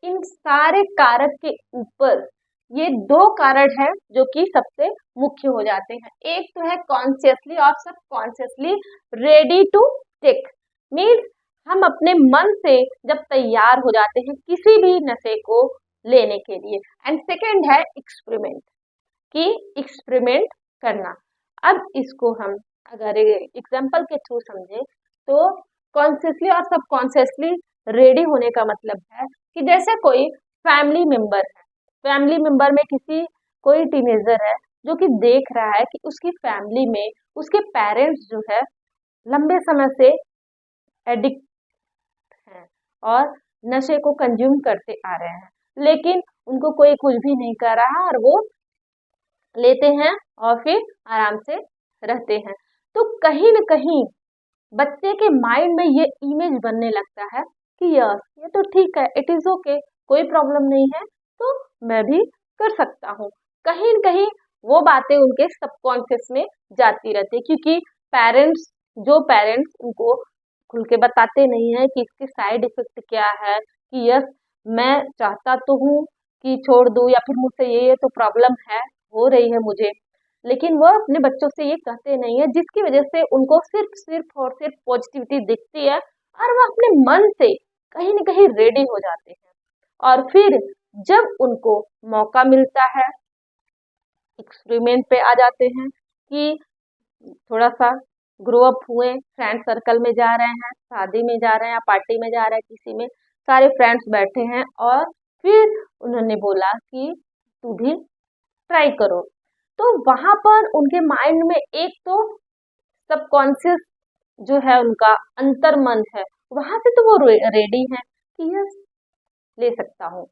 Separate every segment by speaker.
Speaker 1: इन सारे कारक के ऊपर ये दो कारक है जो कि सबसे मुख्य हो जाते हैं। एक तो है कॉन्शियसली और subconsciously ready to take, means हम अपने मन से जब तैयार हो जाते हैं किसी भी नशे को लेने के लिए। एंड सेकेंड है एक्सपेरिमेंट, कि एक्सपेरिमेंट करना। अब इसको हम अगर एग्जाम्पल के थ्रू समझे तो कॉन्शियसली और सबकॉन्शियसली रेडी होने का मतलब है कि जैसे कोई फैमिली मेंबर है, फैमिली मेंबर में किसी कोई टीनेजर है जो कि देख रहा है कि उसकी फैमिली में उसके पेरेंट्स जो है लंबे समय से एडिक्ट हैं और नशे को कंज्यूम करते आ रहे हैं, लेकिन उनको कोई कुछ भी नहीं कर रहा और वो लेते हैं और फिर आराम से रहते हैं। तो कहीं न कहीं बच्चे के माइंड में ये इमेज बनने लगता है कि यस ये तो ठीक है, इट इज ओके, कोई प्रॉब्लम नहीं है, तो मैं भी कर सकता हूँ। कहीं न कहीं वो बातें उनके सबकॉन्शियस में जाती रहती, क्योंकि पेरेंट्स उनको खुल के बताते नहीं है कि इसके साइड इफेक्ट क्या है, कि यस मैं चाहता तो हूँ कि छोड़ दूँ या फिर मुझसे ये तो प्रॉब्लम है, हो रही है मुझे, लेकिन वो अपने बच्चों से ये कहते नहीं है, जिसकी वजह से उनको सिर्फ और सिर्फ पॉजिटिविटी दिखती है और वो अपने मन से कहीं न कहीं रेडी हो जाते हैं। और फिर जब उनको मौका मिलता है एक्सपेरिमेंट पे आ जाते हैं कि थोड़ा सा ग्रो अप हुए, फ्रेंड सर्कल में जा रहे हैं, शादी में जा रहे हैं या पार्टी में जा रहे हैं, किसी में सारे फ्रेंड्स बैठे हैं और फिर उन्होंने बोला कि तू भी ट्राई करो। तो वहां पर उनके माइंड में एक तो सबकॉन्शियस जो है उनका अंतर मन है, वहां से तो वो रेडी है कि यस ले सकता हूँ।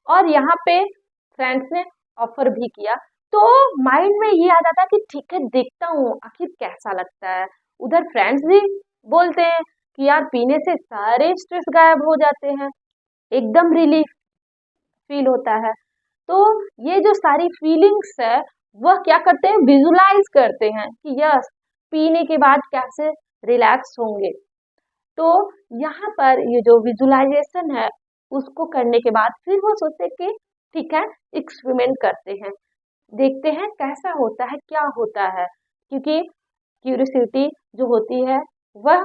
Speaker 1: और यहाँ पे फ्रेंड्स ने ऑफर भी किया, तो माइंड में ये आ जाता है कि ठीक है देखता हूँ आखिर कैसा लगता है। उधर फ्रेंड्स भी बोलते हैं कि यार पीने से सारे स्ट्रेस गायब हो जाते हैं, एकदम रिलीफ फील होता है। तो ये जो सारी फीलिंग्स है वह क्या करते हैं, विजुलाइज करते हैं कि यस पीने के बाद कैसे रिलैक्स होंगे। तो यहाँ पर ये जो विजुलाइजेशन है उसको करने के बाद फिर वो सोचते कि ठीक है एक्सपेरिमेंट करते हैं, देखते हैं कैसा होता है, क्या होता है, क्योंकि क्यूरियोसिटी जो होती है वह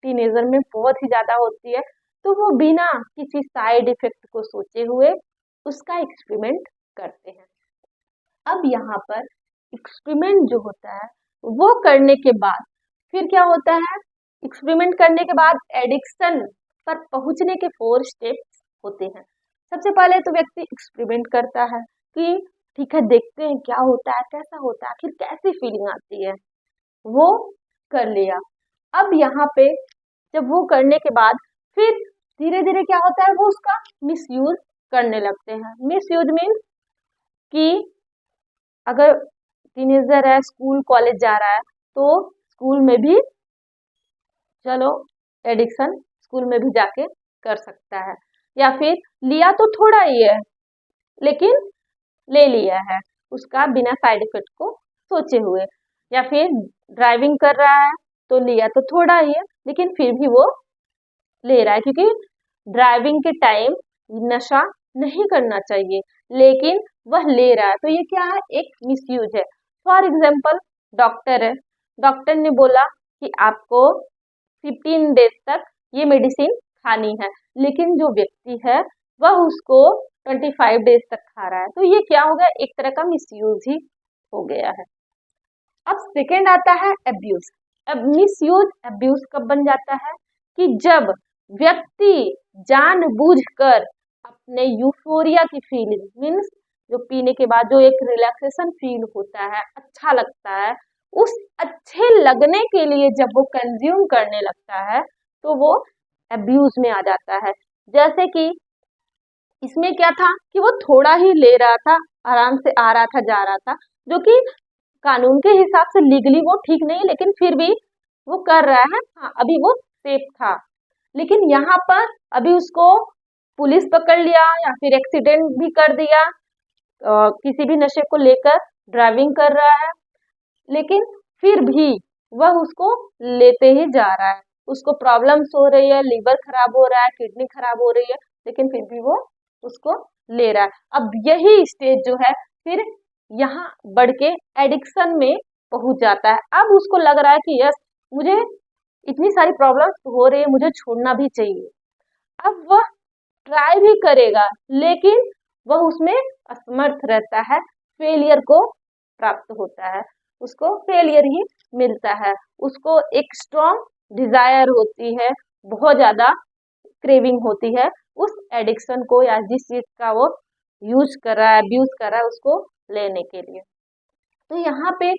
Speaker 1: टीनेजर में बहुत ही ज्यादा होती है। तो वो बिना किसी साइड इफेक्ट को सोचे हुए उसका एक्सपेरिमेंट करते हैं। अब यहाँ पर एक्सपेरिमेंट जो होता है वो करने के बाद फिर क्या होता है, एक्सपेरिमेंट करने के बाद एडिक्शन पर पहुंचने के 4 स्टेप्स होते हैं। सबसे पहले तो व्यक्ति एक्सपेरिमेंट करता है कि ठीक है देखते हैं क्या होता है, कैसा होता है, आखिर कैसी फीलिंग आती है, वो कर लिया। अब यहाँ पे जब वो करने के बाद फिर धीरे धीरे क्या होता है, वो उसका मिसयूज करने लगते हैं। मिसयूज मीन्स कि अगर टीनेजर है स्कूल कॉलेज जा रहा है तो स्कूल में भी चलो एडिक्शन स्कूल में भी जाके कर सकता है, या फिर लिया तो थोड़ा ही है लेकिन ले लिया है उसका बिना साइड इफेक्ट को सोचे हुए, या फिर ड्राइविंग कर रहा है तो लिया तो थोड़ा ही है लेकिन फिर भी वो ले रहा है, क्योंकि ड्राइविंग के टाइम नशा नहीं करना चाहिए लेकिन वह ले रहा है, तो ये क्या है, एक मिसयूज है। फॉर एग्जाम्पल डॉक्टर है, डॉक्टर ने बोला कि आपको 15 डेज तक ये मेडिसिन खानी है, लेकिन जो व्यक्ति है वह उसको 25 डेज तक खा रहा है, तो ये क्या हो गया, एक तरह का मिसयूज ही हो गया है। अब सेकेंड आता है अब्यूज। अब मिसयूज अब्यूज कब बन जाता है कि जब व्यक्ति जानबूझकर अपने यूफोरिया की फीलिंग मीन्स जो पीने के बाद जो एक रिलैक्सेशन फील होता है, अच्छा लगता है, उस अच्छे लगने के लिए जब वो कंज्यूम करने लगता है तो वो अब्यूज में आ जाता है। जैसे कि इसमें क्या था कि वो थोड़ा ही ले रहा था, आराम से आ रहा था जा रहा था, जो कि कानून के हिसाब से लीगली वो ठीक नहीं, लेकिन फिर भी वो कर रहा है, हाँ अभी वो सेफ था। लेकिन यहाँ पर अभी उसको पुलिस पकड़ लिया या फिर एक्सीडेंट भी कर दिया, किसी भी नशे को लेकर ड्राइविंग कर रहा है, लेकिन फिर भी वह उसको लेते ही जा रहा है, उसको प्रॉब्लम्स हो रही है, लीवर खराब हो रहा है, किडनी खराब हो रही है, लेकिन फिर भी वो उसको ले रहा है। अब यही स्टेज जो है फिर यहाँ बढ़ के एडिक्शन में पहुंच जाता है। अब उसको लग रहा है कि यस, मुझे इतनी सारी प्रॉब्लम्स हो रही है, मुझे छोड़ना भी चाहिए। अब वह ट्राई भी करेगा लेकिन वह उसमें असमर्थ रहता है, फेलियर को प्राप्त होता है, उसको फेलियर ही मिलता है। उसको एक स्ट्रॉन्ग डिजायर होती है, बहुत ज्यादा क्रेविंग होती है उस एडिक्शन को या जिस चीज का वो यूज कर रहा है, अब्यूज कर रहा है, उसको लेने के लिए। तो यहाँ पे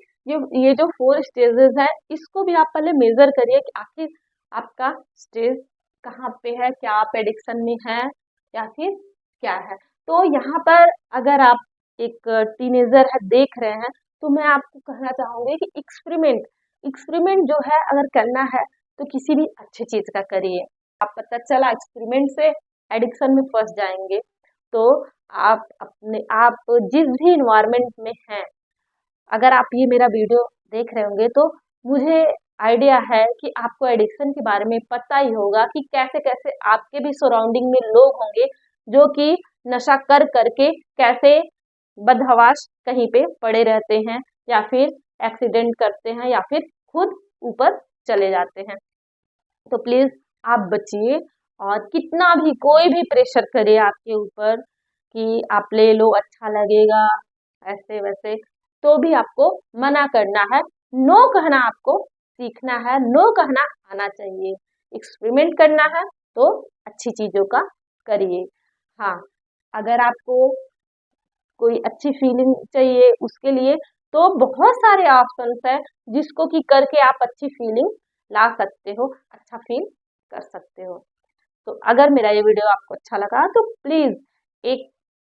Speaker 1: ये जो 4 स्टेजेस है, इसको भी आप पहले मेजर करिए कि आखिर आपका स्टेज कहाँ पे है, क्या आप एडिक्शन में है या फिर क्या है। तो यहाँ पर अगर आप एक टीनेजर है देख रहे हैं, तो मैं आपको कहना चाहूंगी कि एक्सपेरिमेंट जो है अगर करना है तो किसी भी अच्छी चीज का करिए। आप पता चला एक्सपेरिमेंट से एडिक्शन में फंस जाएंगे, तो आप जिस भी इन्वायरमेंट में हैं, अगर आप ये मेरा वीडियो देख रहे होंगे तो मुझे आइडिया है कि आपको एडिक्शन के बारे में पता ही होगा कि कैसे कैसे आपके भी सराउंडिंग में लोग होंगे जो कि नशा कर करके कैसे बदहवास कहीं पे पड़े रहते हैं या फिर एक्सीडेंट करते हैं या फिर खुद ऊपर चले जाते हैं। तो प्लीज आप बचिए, और कितना भी कोई भी प्रेशर करे आपके ऊपर कि आप ले लो अच्छा लगेगा ऐसे वैसे, तो भी आपको मना करना है, नो कहना आपको सीखना है, नो कहना आना चाहिए। एक्सपेरिमेंट करना है तो अच्छी चीजों का करिए। हाँ, अगर आपको कोई अच्छी फीलिंग चाहिए उसके लिए तो बहुत सारे ऑप्शंस है जिसको कि करके आप अच्छी फीलिंग ला सकते हो, अच्छा फील कर सकते हो। तो अगर मेरा ये वीडियो आपको अच्छा लगा तो प्लीज एक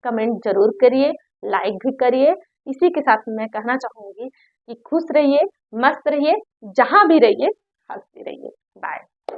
Speaker 1: कमेंट जरूर करिए, लाइक भी करिए। इसी के साथ मैं कहना चाहूंगी कि खुश रहिए, मस्त रहिए, जहां भी रहिए हंसते रहिए। बाय।